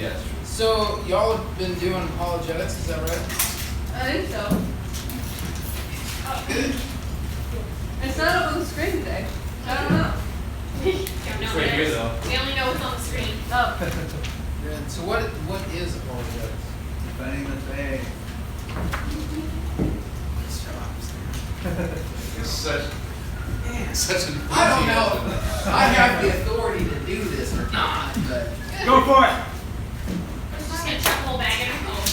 Yes. So, y'all have been doing apologetics, is that right? I think so. Oh, good. It's not up on the screen today. I don't know. It's right here, though. We only know what's on the screen. Oh. Good. So what is apologetics? Defending the faith. Such an I don't know if I have the authority to do this or not, but Go for it! I'm just gonna chuck the whole bag in her phone.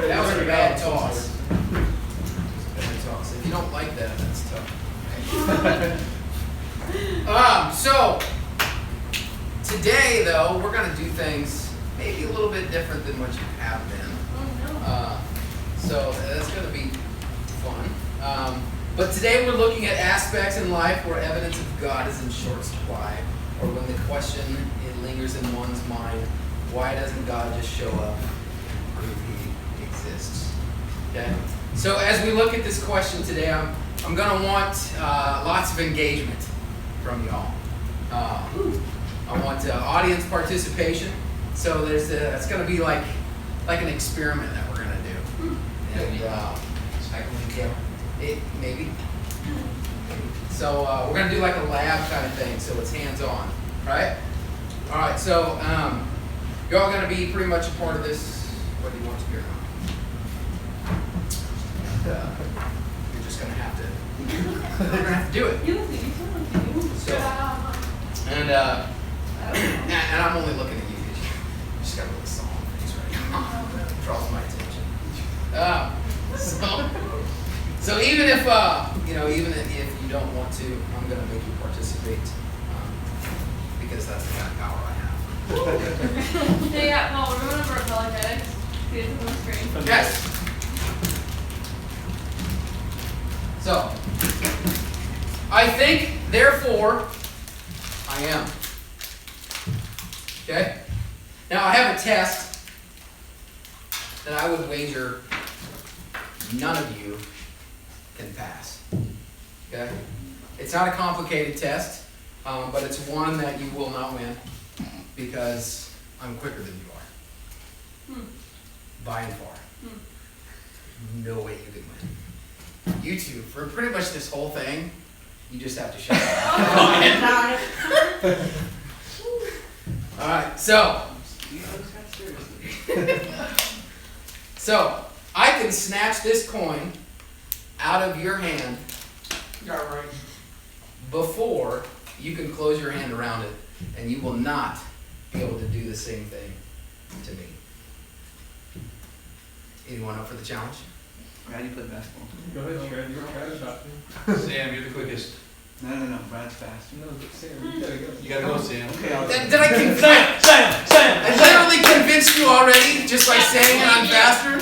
that was a bad toss. Bad toss. If you don't like that, that's tough. So today, though, we're going to do things maybe a little bit different than what you have been. Oh, So that's going to be fun. But today we're looking at aspects in life where evidence of God is in short supply, or when the question it lingers in one's mind, why doesn't God just show up and prove He exists? Okay. So as we look at this question today, I'm going to want lots of engagement from y'all. I want audience participation. So it's going to be like an experiment that we're going to do. And maybe. So we're going to do like a lab kind of thing. So it's hands-on, right? All right. So you're all going to be pretty much a part of this, whether you want to be or not. And you're just going to have to. You're going to have to do it. You look at you. So, and I'm only looking at you because you just got a little solemn face right now. Draws my attention. So even if even if you don't want to, I'm going to make you participate because that's the kind of power I have. Hey, yeah, Paul, we're going over apologetics. See it on the screen. Yes. So, I think, therefore, I am. Okay? Now, I have a test that I would wager none of you can pass. Okay? It's not a complicated test, but it's one that you will not win because I'm quicker than you are. By and far. No way you can win. You two, for pretty much this whole thing, you just have to shut up. Alright, so I can snatch this coin out of your hand before you can close your hand around it, and you will not be able to do the same thing to me. Anyone up for the challenge? Brad, you play basketball. Go ahead, Shred. You're trying to shot me. Sam, you're the quickest. No. Brad's fast. No, Sam, you gotta go. You gotta go, Sam. Okay, I'll Did I I literally convinced you already just by saying it I'm faster?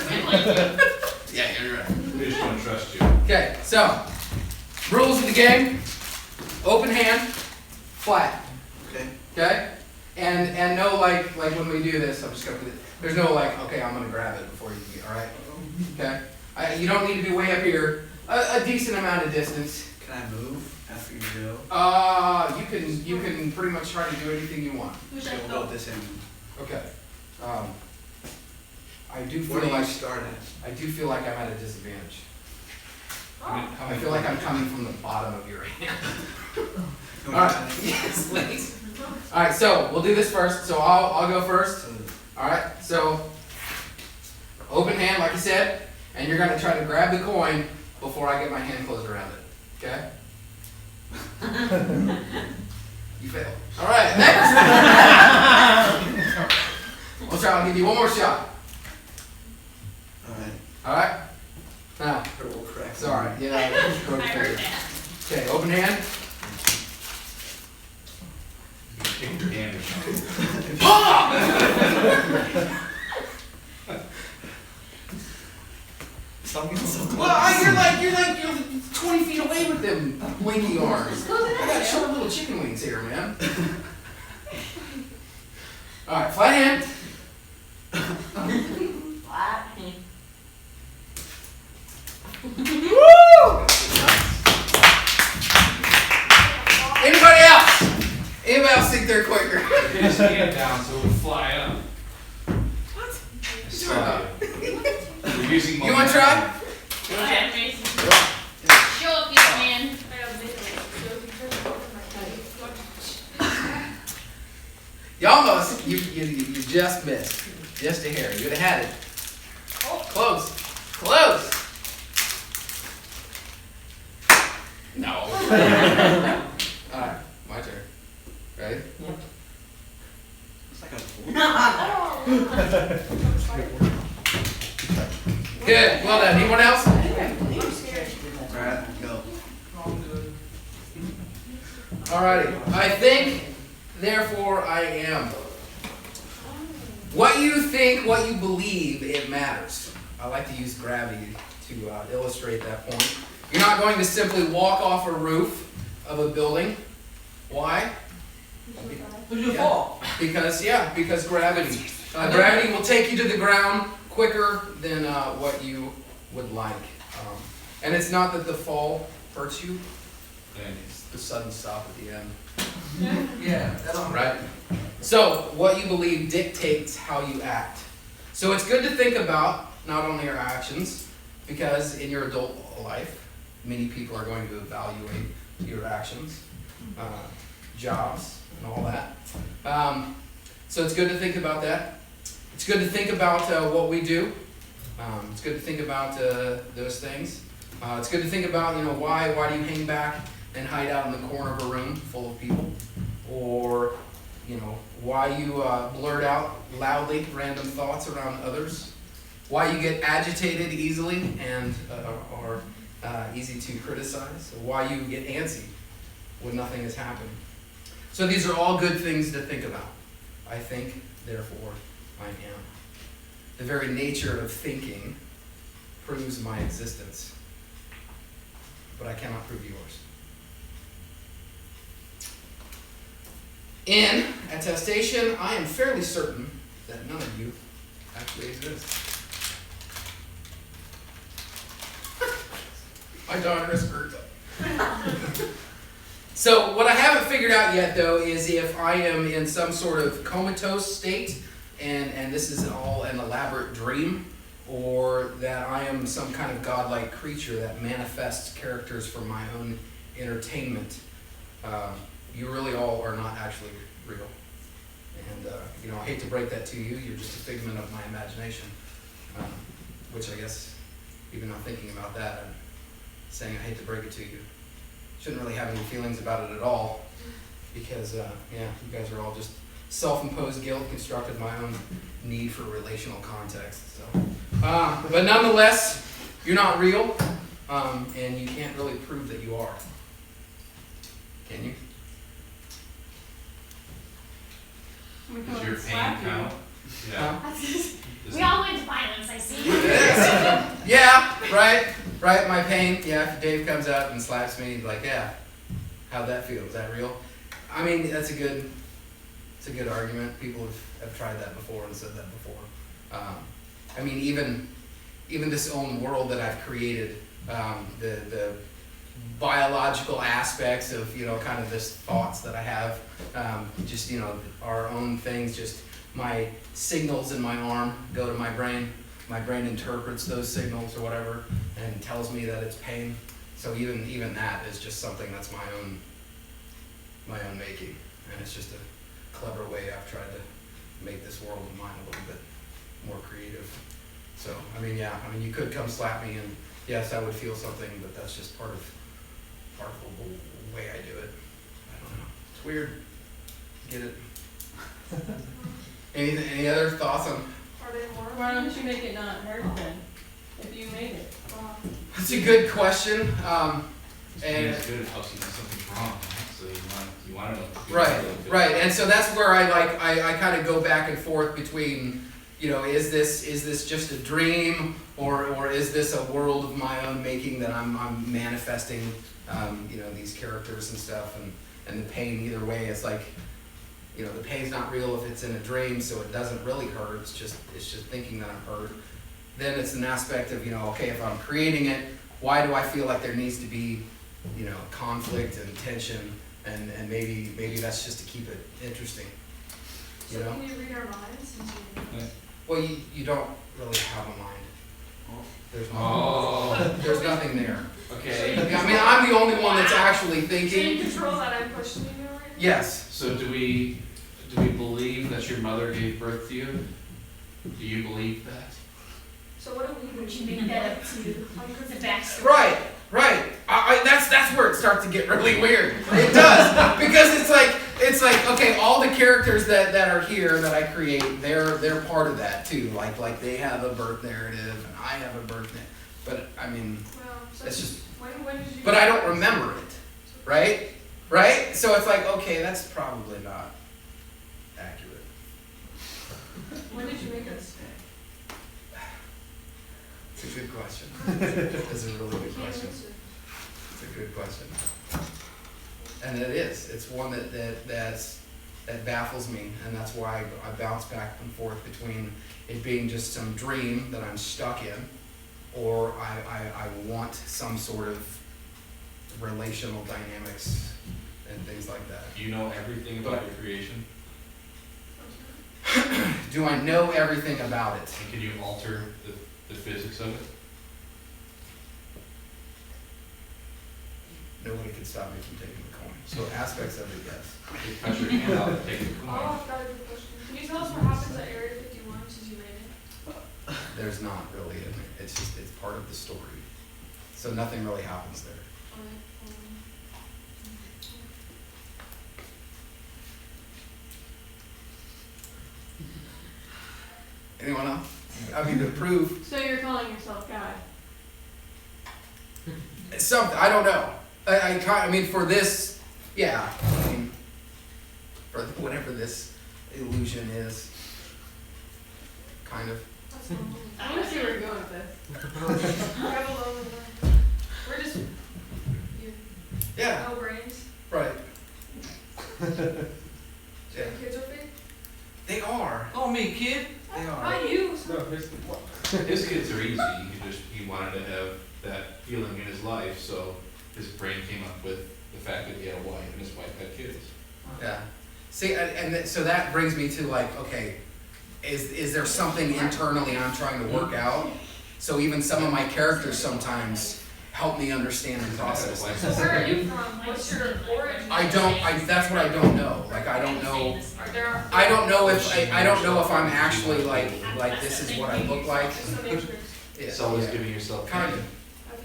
Yeah, you're right. We just don't trust you. Okay, so rules of the game: open hand, flat. Okay, and no like when we do this, I'm just gonna put it. There's no like, okay, I'm gonna grab it before you get. All right. Okay. You don't need to be way up here. A decent amount of distance. Can I move after you go? You can pretty much try to do anything you want. Okay, we'll go with this end. Okay. I do Where feel do you like start at? I do feel like I'm at a disadvantage. Oh. I feel like I'm coming from the bottom of your hand. All Alright. Yes, please. Alright, so we'll do this first. So I'll go first. Alright, so open hand, like I said, and you're gonna try to grab the coin before I get my hand closed around it. Okay? You failed. Alright, next. I'll give you one more shot. Alright. Alright? Now, Purple crack. sorry. Yeah, I heard that. Okay, open hand. You kicked your hand or something. You're 20 feet away with them blinky arms. I got short little chicken wings here, man. Alright, flat hand. Flat. Woo! Anybody else think they're quicker? Get his hand down so it would fly up. You're using You want to try? Alright, Mason. Show up, young man. You almost, you just missed. Just a hair. You'd have had it. Close. Close. No. Alright, my turn. Ready? It's like a Good. Well done. Anyone else? Brad, go. Alrighty. I think, therefore I am. What you think, what you believe, it matters. I like to use gravity to illustrate that point. You're not going to simply walk off a roof of a building. Why? Because gravity. Gravity will take you to the ground quicker than what you would like. And it's not that the fall hurts you, it's the sudden stop at the end. Yeah, that's Right? So, what you believe dictates how you act. So it's good to think about not only your actions, because in your adult life, many people are going to evaluate your actions, jobs, and all that. So it's good to think about that. It's good to think about what we do. It's good to think about those things. It's good to think about, why do you hang back and hide out in the corner of a room full of people? Or, why you blurt out loudly random thoughts around others? Why you get agitated easily and are easy to criticize? Or why you get antsy when nothing is happening? So these are all good things to think about. I think, therefore, I am. The very nature of thinking proves my existence, but I cannot prove yours. In attestation, I am fairly certain that none of you actually exist. My daughter is hurt. So what I haven't figured out yet, though, is if I am in some sort of comatose state, and this is all an elaborate dream, or that I am some kind of godlike creature that manifests characters for my own entertainment. You really all are not actually real. And, I hate to break that to you. You're just a figment of my imagination. Which I guess, even not thinking about that, I'm saying I hate to break it to you. Shouldn't really have any feelings about it at all. Because, you guys are all just self-imposed guilt, constructed my own need for relational context. So, but nonetheless, you're not real, and you can't really prove that you are. Can you? Does your pain count? Yeah. We all went to violence, I see. Yeah, right. My pain. Yeah, if Dave comes out and slaps me, like, yeah, how'd that feel? Is that real? I mean, it's a good argument. People have tried that before and said that before. I mean, even this own world that I've created, the biological aspects of, kind of this thoughts that I have, just, our own things, just my signals in my arm go to my brain. My brain interprets those signals or whatever and tells me that it's pain. So even that is just something that's my own making. And it's just a clever way I've tried to make this world of mine a little bit more creative. So, you could come slap me and yes, I would feel something, but that's just part of the way I do it. I don't know. It's weird. Get it? Any other thoughts on? Why don't you make it not hurt then? If you made it. That's a good question. And it's good. It helps you know something's wrong. So you want to know. Right. And so that's where I kind of go back and forth between, is this just a dream, or is this a world of my own making that I'm manifesting, these characters and stuff, and the pain either way. It's like, the pain's not real if it's in a dream, so it doesn't really hurt. It's just thinking that I'm hurt. Then it's an aspect of, okay, if I'm creating it, why do I feel like there needs to be, conflict and tension, and maybe that's just to keep it interesting. So can you read our minds? Well, you don't really have a mind. There's Oh. there's nothing there. Okay. I mean, I'm the only one that's actually So you thinking. control that I'm questioning you right now? Yes. So do we believe that your mother gave birth to you? Do you believe that? So what do we Would do? you make that up to the backstory? Right. That's where it starts to get really weird. It does because it's like okay, all the characters that are here that I create, they're part of that too. Like they have a birth narrative and I have a birth narrative. But I mean, Well, so it's just. when did you? But I don't remember it, right? Right? So it's like okay, that's probably not accurate. When did you make us? It's a good question. It's a really good question. It's a good question. And it is. It's one that baffles me, and that's why I bounce back and forth between it being just some dream that I'm stuck in, or I want some sort of relational dynamics and things like that. Do you know everything about your creation? Do I know everything about it? And can you alter the physics of it? Nobody could stop me from taking the coin. So aspects of it, yes. You cut your hand out and take the Oh, coin. I've got a good question. Can you tell us what happens at Area 51 since you made it? There's not really, it's just, it's part of the story. So nothing really happens there. Anyone else? I mean, to prove So you're calling yourself God? something, I don't know. I mean, for this, yeah, I mean, for whatever this illusion is, kind of. I want to see where you're going with this. We're just Yeah, no brains. right. So Yeah, your kids are fake? they are. Oh, me, kid. They are. Not you. No, here's the what? His kids are easy. He wanted to have that feeling in his life, so his brain came up with the fact that he had a wife and his wife had kids. Yeah. See, so that brings me to like, okay, is there something internally I'm trying to work out? So even some of my characters sometimes help me understand and process things. Where are you from? What's your origin? That's what I don't know. Like I don't know. Are there? I don't know if I'm actually like this is what I look like. Just the matrix. Yeah, It's always yeah. giving yourself Kind pain. of.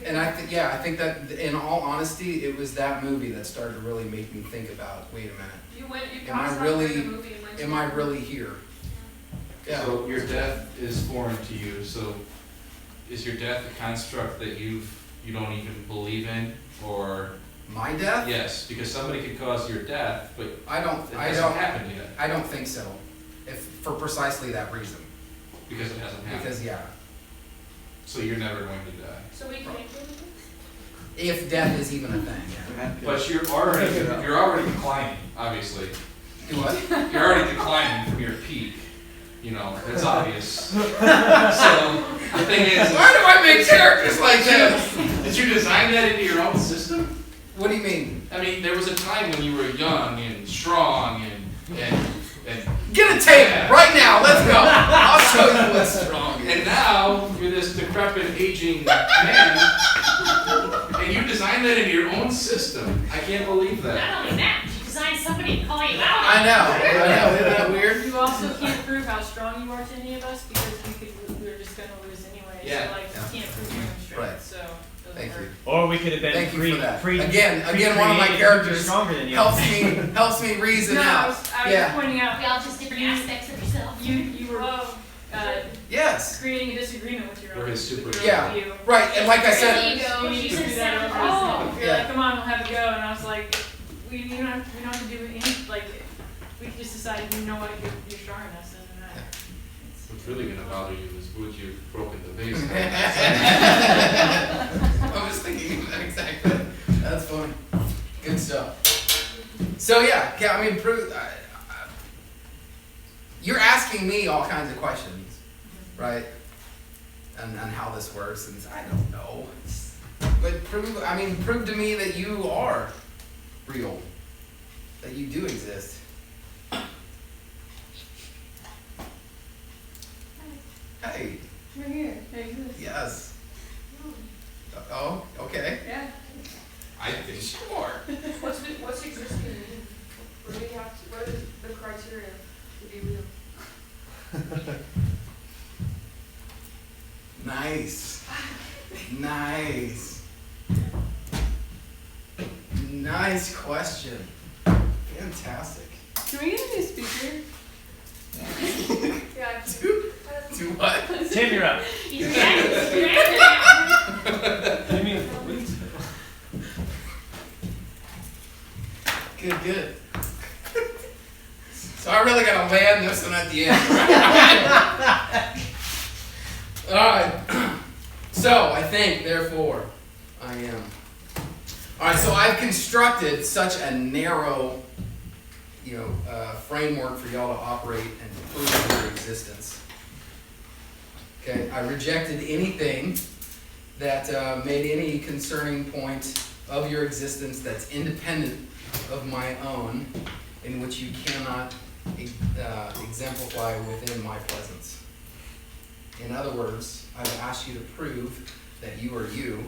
And I think that in all honesty, it was that movie that started to really make me think about, wait a minute, You Am I passed out really- during the movie and went to am I really here? Yeah. So your death is foreign to you. So is your death a construct that you don't even believe in, or My death? yes, because somebody could cause your death, but it I don't hasn't happened yet I don't think so. If for precisely that reason. because it hasn't happened. Because yeah. So you're never going to die. So we can't kill you? If death is even a thing, yeah. But you're already declining, obviously. Do what? You're already declining from your peak. You know, that's obvious. So the thing is, Why do I make characters like this? did you design that into your own system? What do you mean? I mean, there was a time when you were young and strong and Get a table right now, let's go. I'll show you what's strong. and now you're this decrepit, aging man, and you designed that into your own system. I can't believe that. Not only that, you designed somebody to call you out. I know, isn't that weird? You also can't prove how strong you are to any of us because we were just gonna lose anyway. Yeah. So like you can't prove your own strength. Right. So it doesn't Thank work. you. Or we could have been Thank you for that. pre- Again, one of my pre-created to be characters stronger than you. helps me reason No, I out. was Yeah. just pointing out We all just different aspects of yourself. you were Yes. creating a disagreement with your We're own his super- with your Yeah. own view. Right, and like I said, There you go. You need She's to a do that set over of yourself. You're Yeah. like, come on, we'll have a go, and I was like, we don't have to do any like we just decided you know what you're strong enough, so it doesn't matter. It's- What's really going to bother you is would you broken the vase. I was thinking of that exactly. That's funny. Good stuff. So yeah, I mean, you're asking me all kinds of questions, right? And how this works, and I don't know. But prove to me that you are real, that you do exist. Yes. Oh, okay. Yeah. I think Sure. What's existing mean? What do you have to, what is the criteria to be real? Nice. Nice. Nice question. Fantastic. Can we get a new speaker? Yeah. Do what? Tim, you're up. You're right. Timmy, please. Good. So I really gotta land this one at the end. Alright. So I think, therefore, I am. Alright, so I've constructed such a narrow, framework for y'all to operate and to prove your existence. Okay, I rejected anything that made any concerning point of your existence that's independent of my own, in which you cannot exemplify within my presence. In other words, I've asked you to prove that you are you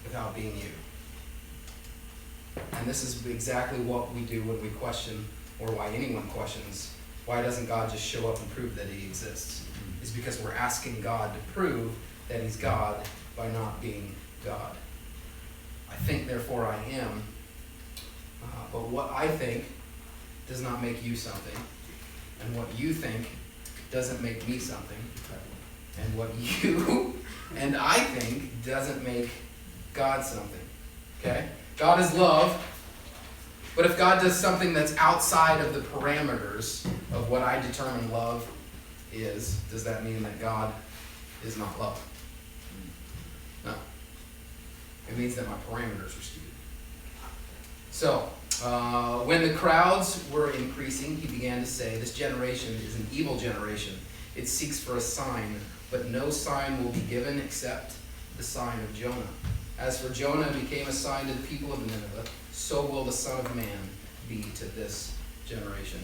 without being you. And this is exactly what we do when we question, or why anyone questions, why doesn't God just show up and prove that he exists? It's because we're asking God to prove that he's God by not being God. I think, therefore I am. But what I think does not make you something. And what you think doesn't make me something. And what you and I think doesn't make God something. Okay? God is love. But if God does something that's outside of the parameters of what I determine love is, does that mean that God is not love? No. It means that my parameters are skewed. So, when the crowds were increasing, he began to say, this generation is an evil generation. It seeks for a sign, but no sign will be given except the sign of Jonah. As for Jonah became a sign to the people of Nineveh, so will the Son of Man be to this generation.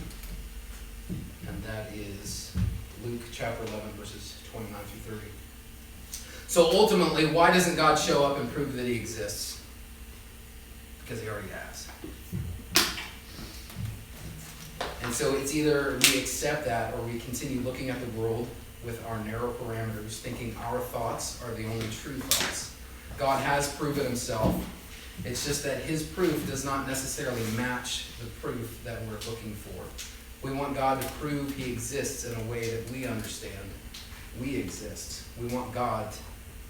And that is Luke chapter 11, verses 29 through 30. So ultimately, why doesn't God show up and prove that he exists? Because he already has. And so it's either we accept that or we continue looking at the world with our narrow parameters, thinking our thoughts are the only true thoughts. God has proven himself. It's just that his proof does not necessarily match the proof that we're looking for. We want God to prove he exists in a way that we understand we exist. We want God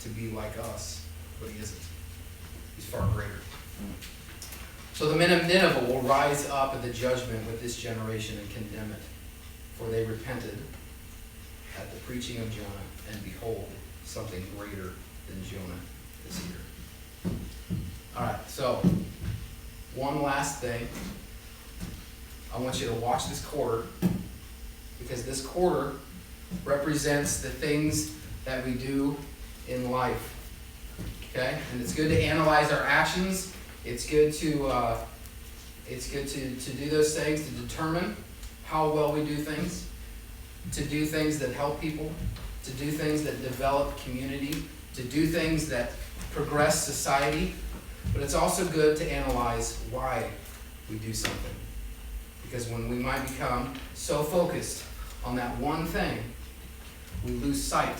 to be like us, but he isn't. He's far greater. So the men of Nineveh will rise up at the judgment with this generation and condemn it, for they repented at the preaching of Jonah, and behold, something greater than Jonah is here. All right, so one last thing. I want you to watch this quarter, because this quarter represents the things that we do in life. Okay, and it's good to analyze our actions. It's good to do those things, to determine how well we do things, to do things that help people, to do things that develop community, to do things that progress society. But it's also good to analyze why we do something. Because when we might become so focused on that one thing, we lose sight.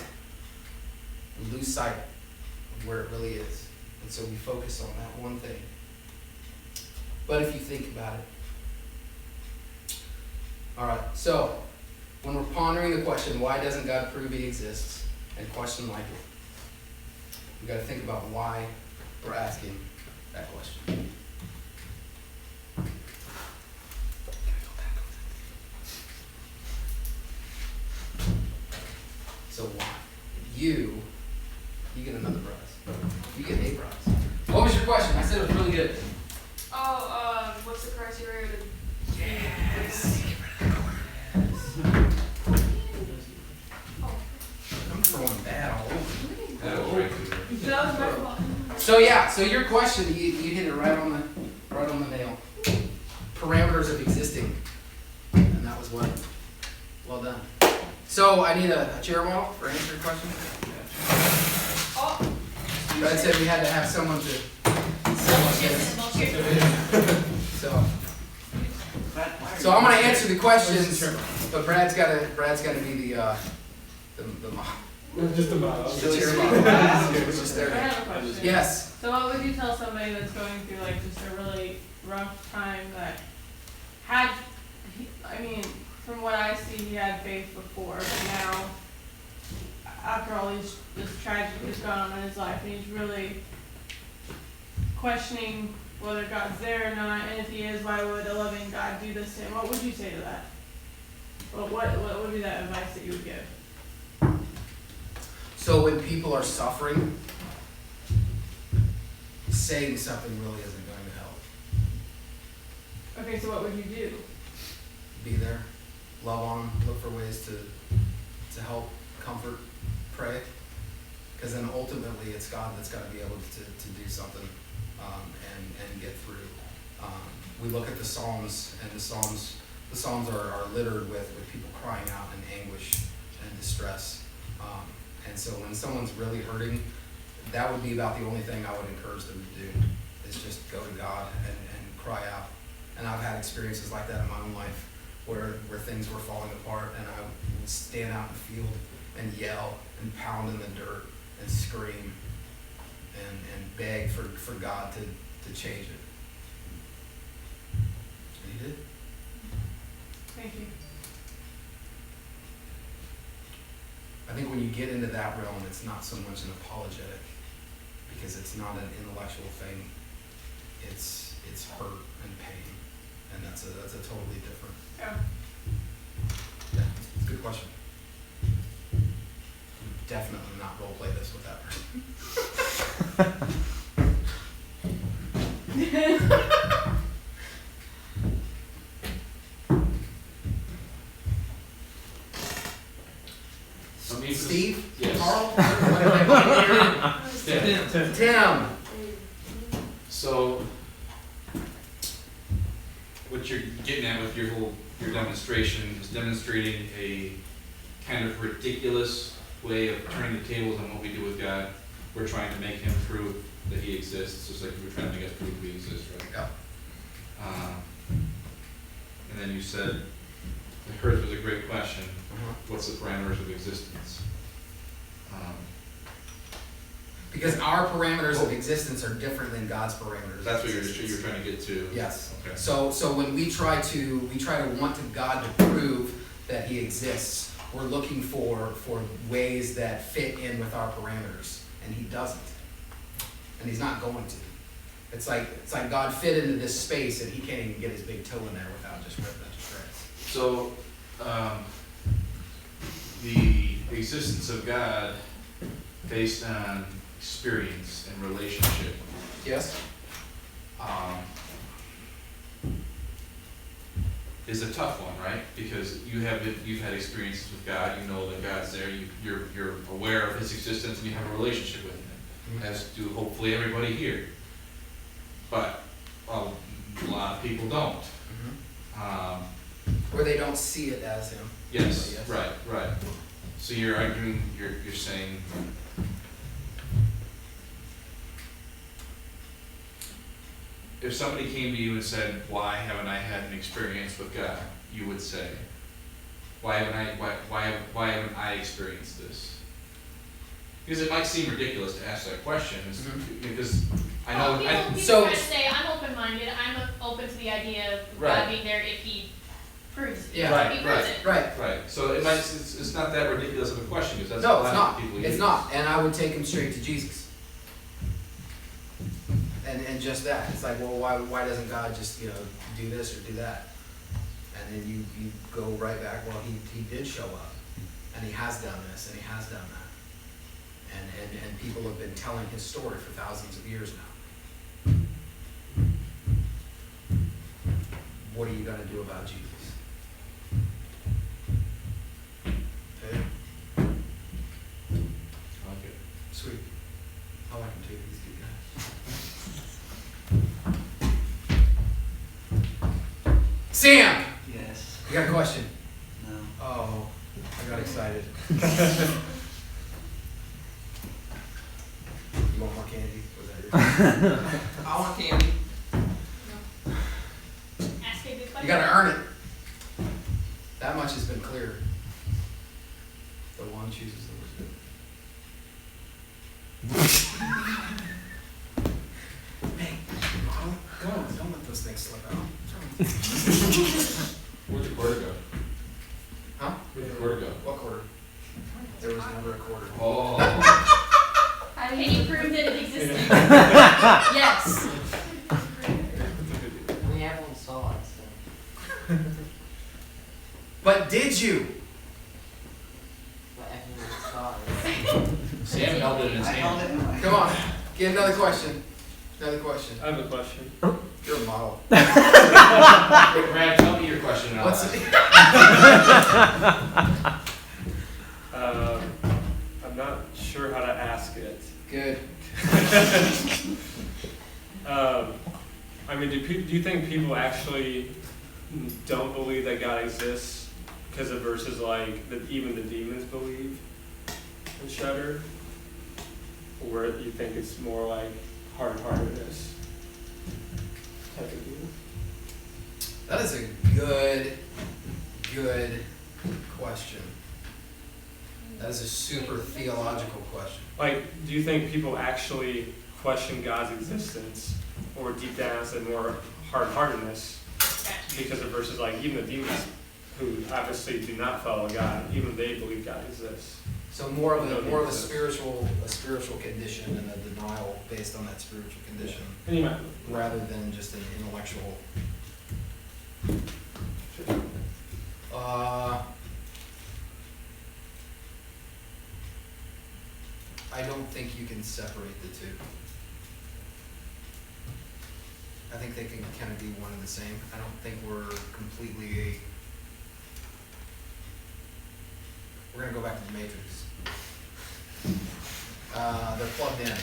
We lose sight of where it really is. And so we focus on that one thing. But if you think about it. Alright, so when we're pondering the question, why doesn't God prove he exists, and question like it, we've got to think about why we're asking that question. So why? You get another prize. You get a prize. What was your question? I said it was really good. What's the criteria to... Yes. I'm throwing that all over. That was right through there. That was my fault. So your question, you hit it right on the nail. Parameters of existing. And that was what? Well done. So I need a chair model for answering questions. Brad said we had to have someone to. So. So I'm gonna answer the questions, but Brad's gotta be the Just about. the chair model. It's just I there. have a question. Yes. So what would you tell somebody that's going through like just a really rough time that had, I mean, from what I see, he had faith before, but now, after all this tragedy has gone on in his life, and he's really questioning whether God's there or not, and if he is, why would a loving God do this to him? What would you say to that? Well, what would be that advice that you would give? So when people are suffering, saying something really isn't going to help. Okay, so what would you do? Be there, love on them, look for ways to help, comfort, pray. Because then ultimately it's God that's got to be able to do something and get through. We look at the Psalms, and the Psalms are littered with people crying out in anguish and distress. And so when someone's really hurting, that would be about the only thing I would encourage them to do, is just go to God and cry out. And I've had experiences like that in my own life where things were falling apart, and I would stand out in the field and yell and pound in the dirt and scream and beg for God to change it. And he did. Thank you. I think when you get into that realm, it's not so much an apologetic, because it's not an intellectual thing. It's hurt and pain, and that's a totally different. Yeah. Yeah, it's a good question. Definitely not role play this with that person. Steve? Yes. Carl? Yeah. Tim? So, what you're getting at with your demonstration is demonstrating a kind of ridiculous way of turning the tables on what we do with God. We're trying to make him prove that he exists, just like we're trying to make us prove we exist, right? Yeah. And then you said, hers was a great question. What's the parameters of existence? Because our parameters of existence are different than God's parameters. That's of what existence. you're trying to get to. Yes. Okay. So when we try to want to God to prove that he exists, we're looking for ways that fit in with our parameters, and he doesn't. And he's not going to. It's like God fit into this space, and he can't even get his big toe in there without just ripping it to shreds. So, the existence of God based on experience and relationship, Yes. is a tough one, right? Because you've had experiences with God, you know that God's there, you're aware of his existence, and you have a relationship with him, as do hopefully everybody here. But a lot of people don't. Or they don't see it as him. Yes, Yes. right. So you're arguing, you're saying, if somebody came to you and said, why haven't I had an experience with God? You would say, why haven't I experienced this? Because it might seem ridiculous to ask that question, because I know, People So- try to say, I'm open-minded, I'm open to the idea of Right. God being there if he proves it. Yeah. If he proves it. Right. right, so it's not that ridiculous of a question, because that's No, a it's lot not. of people use. It's not. And I would take him straight to Jesus. And just that. It's like, well, why doesn't God just, do this or do that? And then you go right back, well, he did show up. And he has done this and he has done that. And people have been telling his story for thousands of years now. What are you going to do about Jesus? Okay. Okay. Sweet. I like him too. He's a good guy. Sam, Yes. you got a question? No. Oh, I got excited. You want more candy? I want candy. Ask a good question. You gotta earn it. That much has been clear. The one chooses the worst. Hey, don't let those things slip out. Where'd the quarter go? Huh? Where'd the quarter go? What quarter? There was never a quarter. Oh. Can you prove that it existed? Yes. We have one saw it, so. But did you? But everyone saw it. Sam held it in his I held hand. it in my Come on, get another question. Another question. I have a question. You're a model. Brad, tell me your question. And I'll What's ask. it? I'm not sure how to ask it. Good. I mean, do you think people actually don't believe that God exists because of verses like that even the demons believe and shudder? Or you think it's more like hard-heartedness type of deal? That is a good question. That is a super theological question. Like, do you think people actually question God's existence, or deep down said more hard-heartedness because of verses like even the demons who obviously do not follow God, even they believe God exists? So more of a spiritual condition and a denial based on that spiritual condition, And you might, rather than just an intellectual. I don't think you can separate the two. I think they can kind of be one and the same. I don't think we're completely. We're gonna go back to the Matrix. They're plugged in.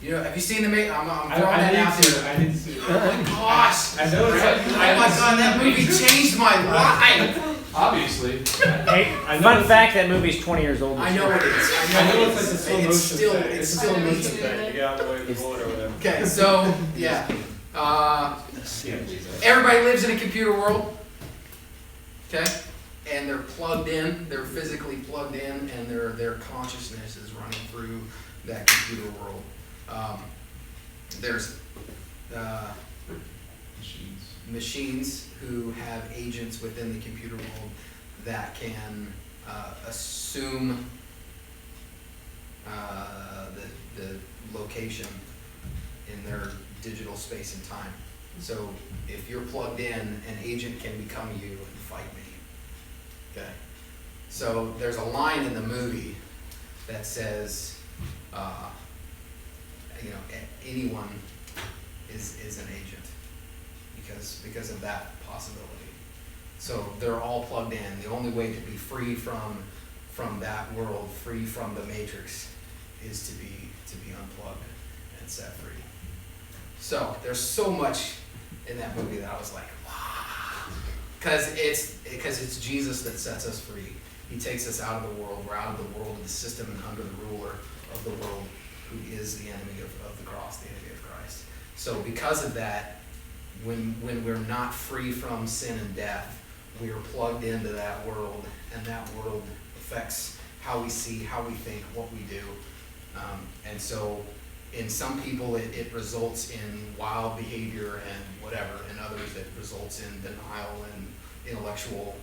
You know, have you seen the Matrix? I'm throwing that out there. I didn't see it. Oh my gosh! I know it's like, Oh my god, that movie changed my life! Obviously. Hey, I know fun it's- fact, that movie's 20 years old. I know it is. I know it's like the slow motion It's still, thing. it's It's a still slow motion neat. thing. You get out of the way of the bullet or whatever. Okay, so, yeah. Everybody lives in a computer world. Okay? And they're plugged in, they're physically plugged in, and their consciousness is running through that computer world. There's machines who have agents within the computer world that can assume the location in their digital space and time. So if you're plugged in, an agent can become you and fight me. Okay. So there's a line in the movie that says, anyone is an agent because of that possibility. So they're all plugged in. The only way to be free from that world, free from the Matrix, is to be unplugged and set free. So there's so much in that movie that I was like, wow, because it's Jesus that sets us free. He takes us out of the world. We're out of the world of the system and under the ruler of the world, who is the enemy of the cross, the enemy of Christ. So because of that, when we're not free from sin and death, we are plugged into that world, and that world affects how we see, how we think, what we do. And so in some people it results in wild behavior and whatever, in others it results in denial and intellectual,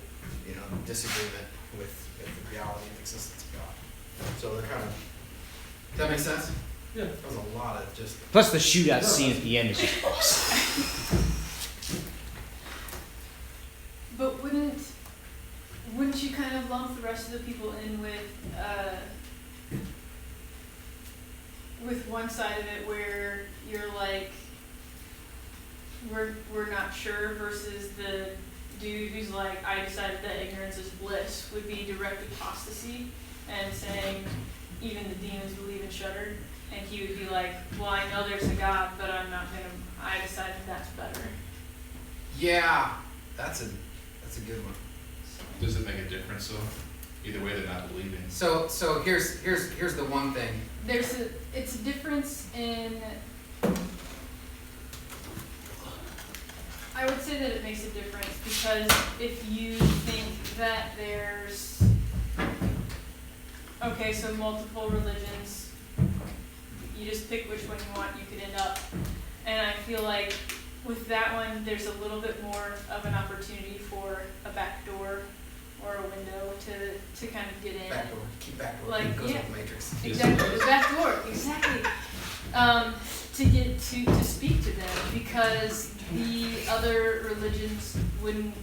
disagreement with the reality and existence of God. So they're kind of, does that make sense? Yeah. That was a lot of just. Plus the shootout scene at the end is just awesome. But wouldn't you kind of lump the rest of the people in with one side of it where you're like, we're not sure, versus the dude who's like, I decided that ignorance is bliss, would be direct apostasy and saying even the demons believe and shudder, and he would be like, well, I know there's a God, but I decided that's better. Yeah, that's a good one. Does it make a difference though? Either way, they're not believing. So here's the one thing. It's a difference in, I would say that it makes a difference because if you think that there's, okay, so multiple religions, you just pick which one you want, you could end up. And I feel like with that one, there's a little bit more of an opportunity for a back door or a window to kind of get in. Backdoor, keep backdoor, Like, goes yeah. with the Matrix. Exactly, the back door, exactly. To get to speak to them because the other religions wouldn't,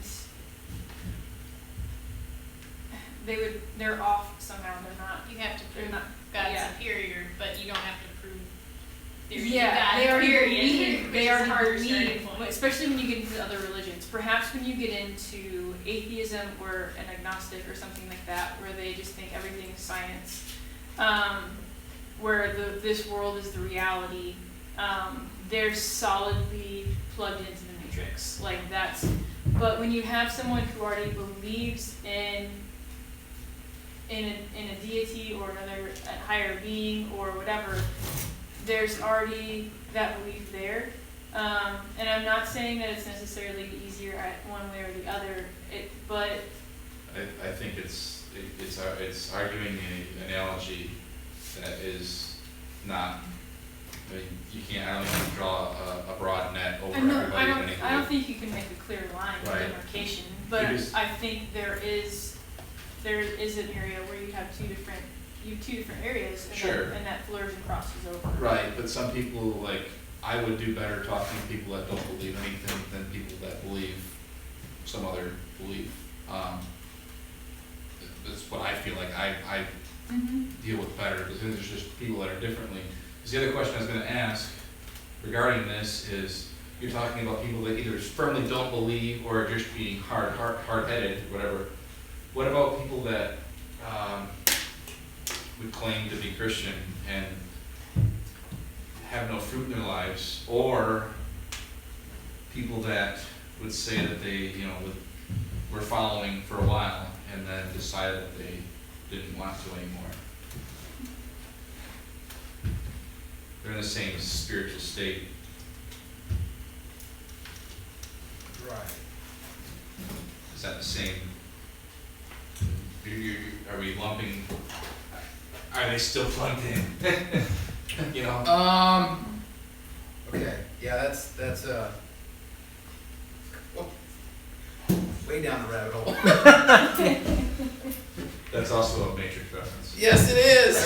they're off somehow, they're not. You have to They're prove not, God's yeah. superior, but you don't have to prove there's Yeah, God, they already period, believe, which they is already a hard starting believe, point. especially when you get into other religions. Perhaps when you get into atheism or an agnostic or something like that, where they just think everything is science, where this world is the reality, they're solidly plugged into the matrix. Like that's, but when you have someone who already believes in a deity or another a higher being or whatever, there's already that belief there. And I'm not saying that it's necessarily easier at one way or the other, but I think it's arguing the analogy that is not. I mean, you can't. I don't think you can draw a broad net over everybody. I don't think you can make a clear line of Right. demarcation. But Because- I think there is an area where you have two different areas, and, Sure. and that flourishing crosses over. Right, but some people, like, I would do better talking to people that don't believe anything than people that believe some other belief. That's what I feel like I Mm-hmm. deal with better, because then there's just people that are differently. Because the other question I was gonna ask regarding this is, you're talking about people that either firmly don't believe or are just being hard-headed, whatever. What about people that, would claim to be Christian and have no fruit in their lives, or people that would say that they, were following for a while and then decided that they didn't want to anymore? They're in the same spiritual state. Right. Is that the same? Are we lumping? Are they still plugged in? Okay, yeah, that's way down the rabbit hole. That's also a Matrix reference. Yes, it is.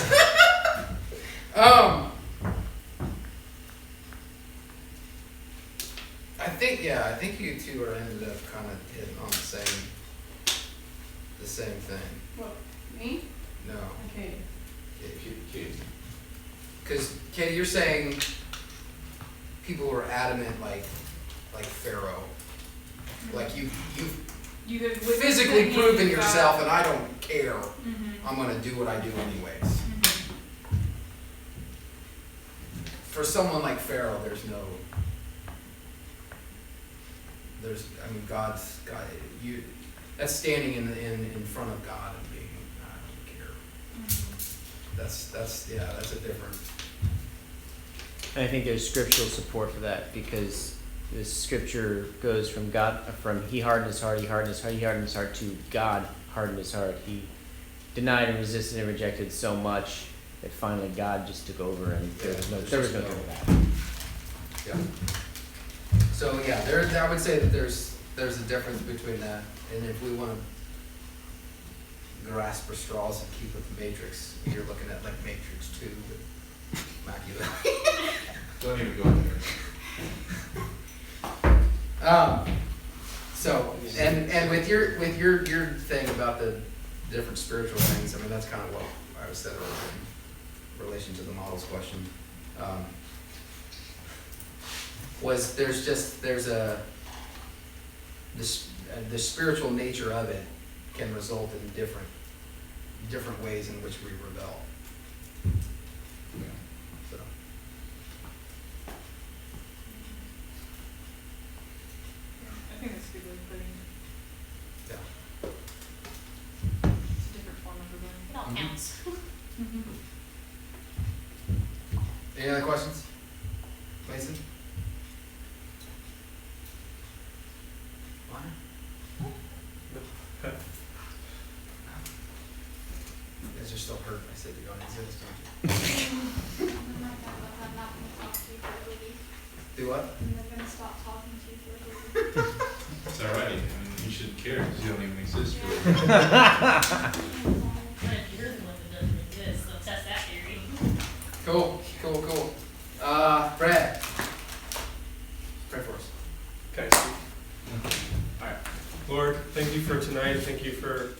I think you two are ended up kind of hitting on the same thing. What, me? No, Okay. because Katie, you're saying people who are adamant like Pharaoh, like you've You have physically proven yourself, and I don't care. Mm-hmm. I'm gonna do what I do anyways. For someone like Pharaoh, God, that's standing in front of God and being, I don't care. That's a different. And I think there's scriptural support for that because the scripture goes from he hardened his heart, he hardened his heart to God hardened his heart. He denied and resisted and rejected so much that finally God just took over and there was no going back. Yeah. So I would say that there's a difference between that, and if we want to grasp for straws and keep with the Matrix, you're looking at like Matrix 2 with Machiavelli. Don't even go there. So and with your thing about the different spiritual things, I mean that's kind of what I was said earlier in relation to the models question. The spiritual nature of it can result in different ways in which we rebel. So. I think that's a good way of putting it. Yeah. It's a different form counts. Any other questions? Mason? Why? You guys are still hurt. I said you don't exist, don't you? I'm not gonna talk to you for a week. Do what? I'm not gonna stop talking to you for a week. It's alright, I mean, you shouldn't care, because you don't even exist really. But if you're the one that doesn't exist, so test that theory. Cool. Brad. Pray for us. Okay. Alright. Lord, thank you for tonight. Thank you for